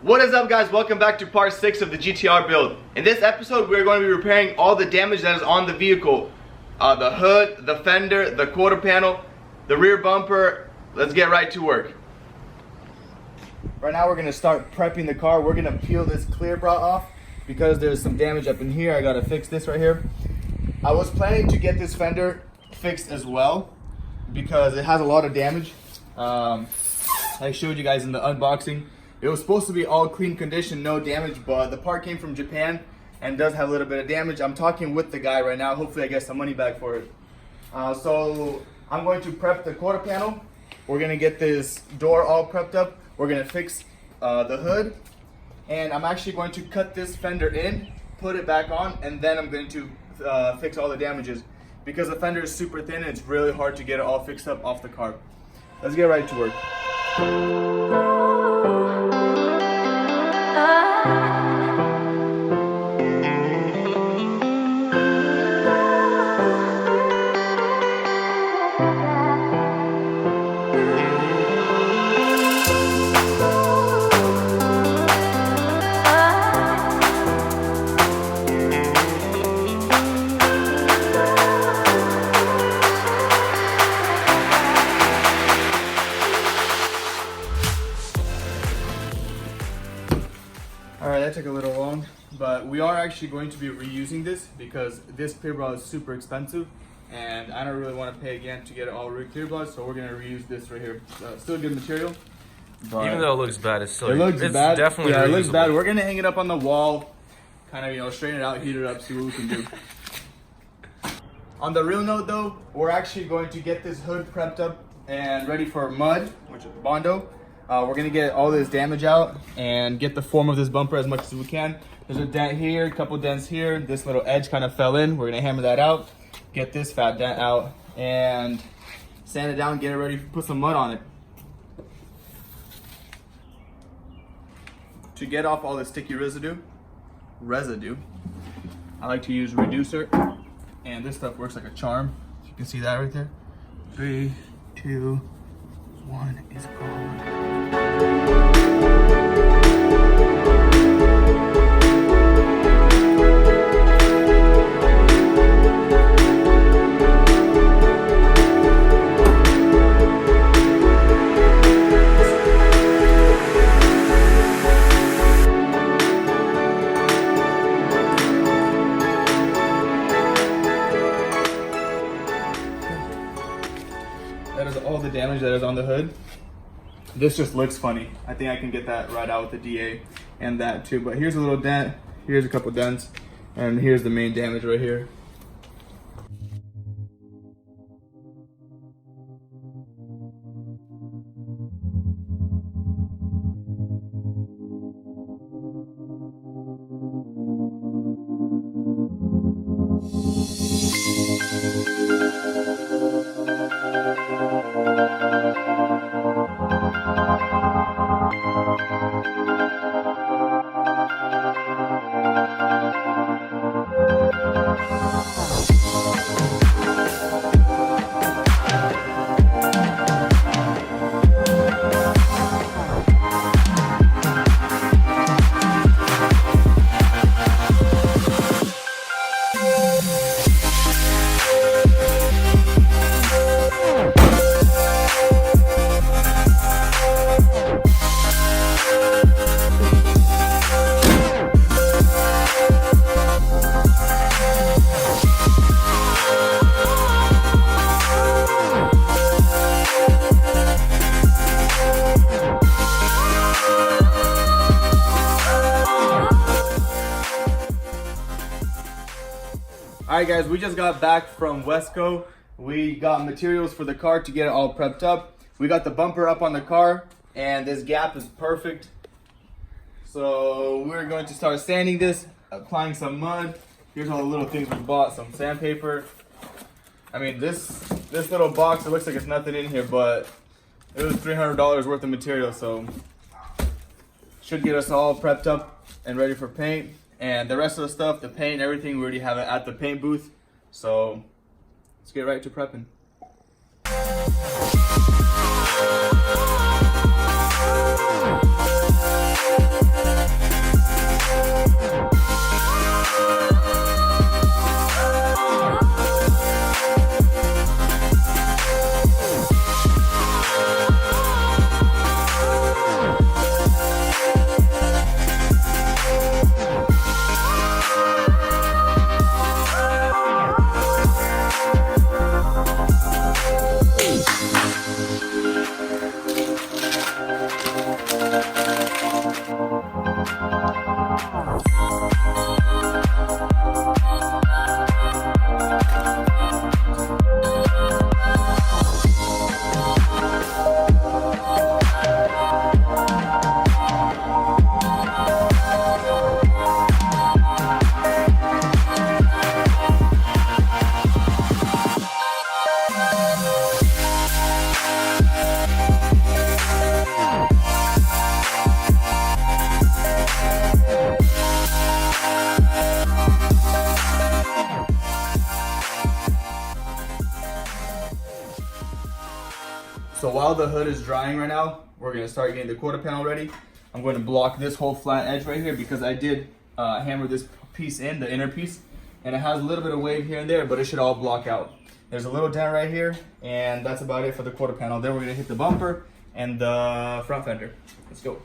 What is up, guys? Welcome back to part 6 of the GTR build. In this episode, we're going to be repairing all the damage that is on the vehicle. The hood, the fender, the quarter panel, the rear bumper. Let's get right to work. Right now we're going to start prepping the car. We're going to peel this clear bra off because there's some damage up in here. I got to fix this right here. I was planning to get this fender fixed as well because it has a lot of damage. I showed you guys in the unboxing. It was supposed to be all clean condition, no damage, but the part came from Japan and does have a little bit of damage. I'm talking with the guy right now. Hopefully I get some money back for it. So I'm going to prep the quarter panel. We're going to get this door all prepped up. We're going to fix the hood. And I'm actually going to cut this fender in, put it back on, and then I'm going to fix all the damages. Because the fender is super thin and it's really hard to get it all fixed up off the car. Let's get right to work. Alright, that took a little long, but we are actually going to be reusing this because this clear bra is super expensive and I don't really want to pay again to get it all clear bra, so we're going to reuse this right here. Still good material. But even though it looks bad, it's still it's bad. Definitely yeah, reusable. It looks bad. We're going to hang it up on the wall, kind of, straighten it out, heat it up, see what we can do. On the real note though, we're actually going to get this hood prepped up and ready for mud, which is Bondo. We're gonna get all this damage out and get the form of this bumper as much as we can. There's a dent here, a couple dents here. This little edge kind of fell in. We're gonna hammer that out, get this fat dent out, and sand it down, get it ready, put some mud on it. To get off all the sticky residue, I like to use reducer, and this stuff works like a charm. You can see that right there. 3, 2, 1 is gone. That is all the damage that is on the hood. This just looks funny. I think I can get that right out with the DA and that too. But here's a little dent, here's a couple dents, and here's the main damage right here. Alright guys, we just got back from Wesco. We got materials for the car to get it all prepped up. We got the bumper up on the car and this gap is perfect. So we're going to start sanding this, applying some mud. Here's all the little things we bought, some sandpaper. I mean this little box, it looks like it's nothing in here, but it was $300 worth of material, so should get us all prepped up and ready for paint. And the rest of the stuff, the paint, everything, we already have it at the paint booth. So let's get right to prepping. while the hood is drying right now, we're gonna start getting the quarter panel ready. I'm going to block this whole flat edge right here because I did hammer this piece in, the inner piece, and it has a little bit of wave here and there, but it should all block out. There's a little dent right here, and that's about it for the quarter panel. Then we're gonna hit the bumper and the front fender. Let's go.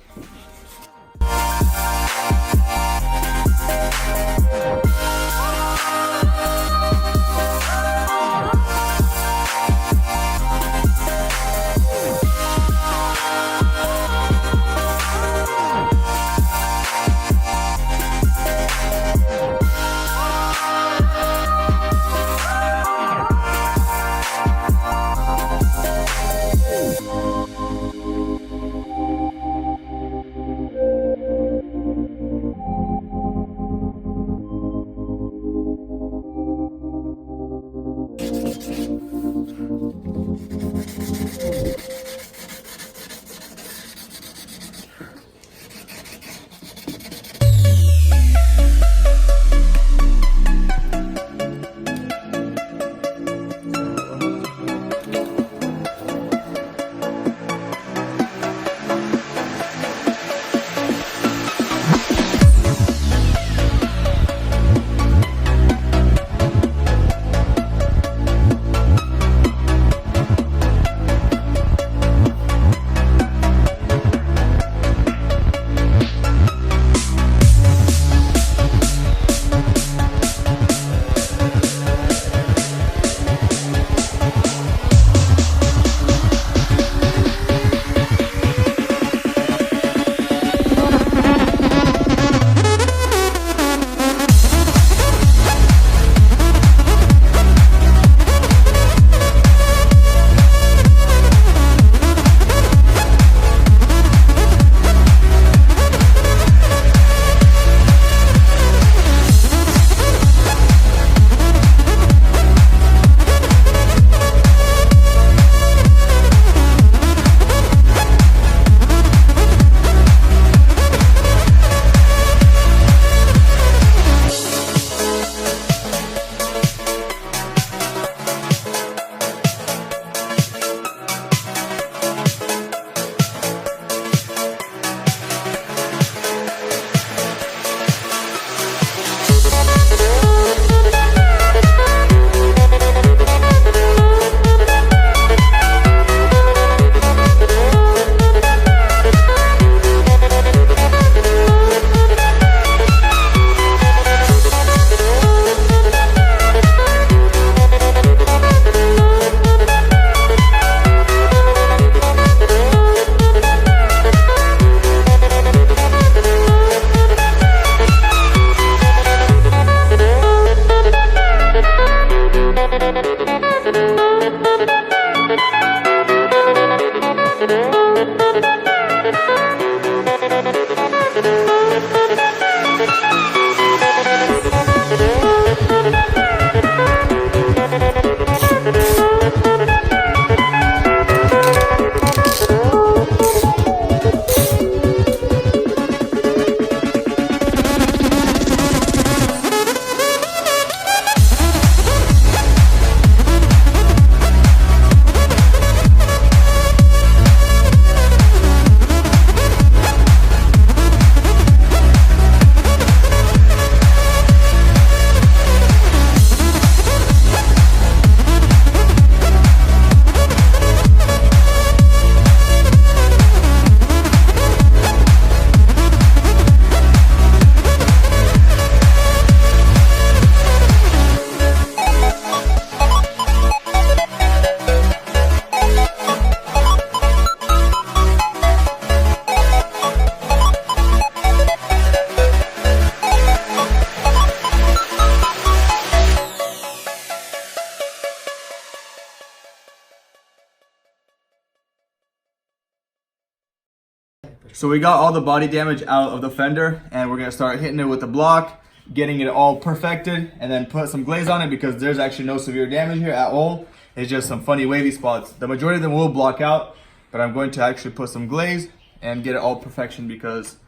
So we got all the body damage out of the fender, and we're gonna start hitting it with the block, getting it all perfected, and then put some glaze on it because there's actually no severe damage here at all. It's just some funny wavy spots. The majority of them will block out, but I'm going to actually put some glaze and get it all perfection because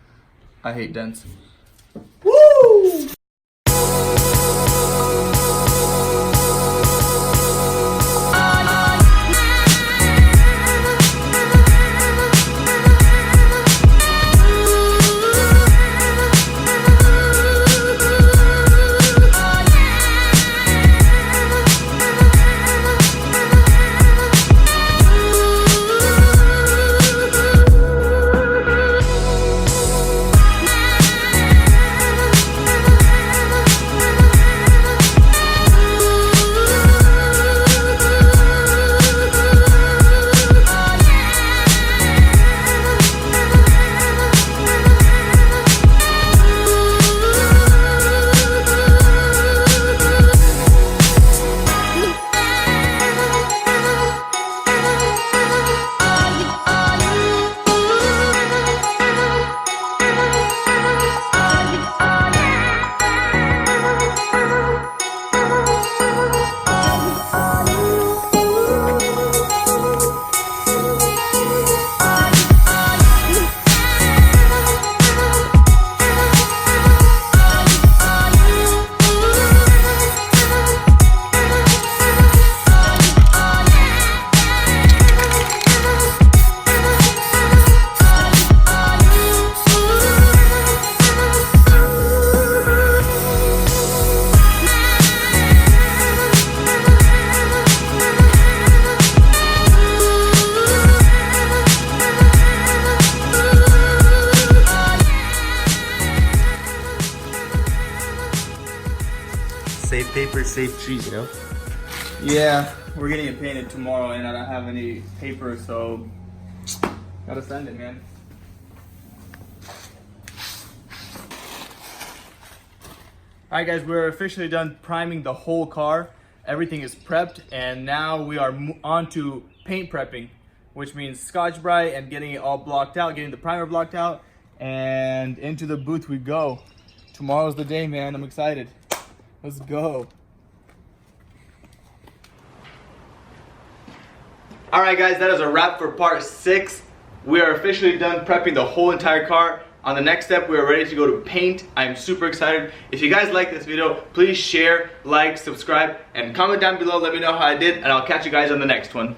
I hate dents. Woo! Save paper, save trees, you know? Yeah, we're getting it painted tomorrow and I don't have any paper, so gotta send it, man. Alright guys, we're officially done priming the whole car. Everything is prepped and now we are on to paint prepping, which means Scotch-Brite and getting it all blocked out, getting the primer blocked out, and into the booth we go. Tomorrow's the day, man. I'm excited. Let's go. Alright guys, that is a wrap for part 6. We are officially done prepping the whole entire car. On the next step, we are ready to go to paint. I'm super excited. If you guys like this video, please share, like, subscribe, and comment down below. Let me know how I did, and I'll catch you guys on the next one.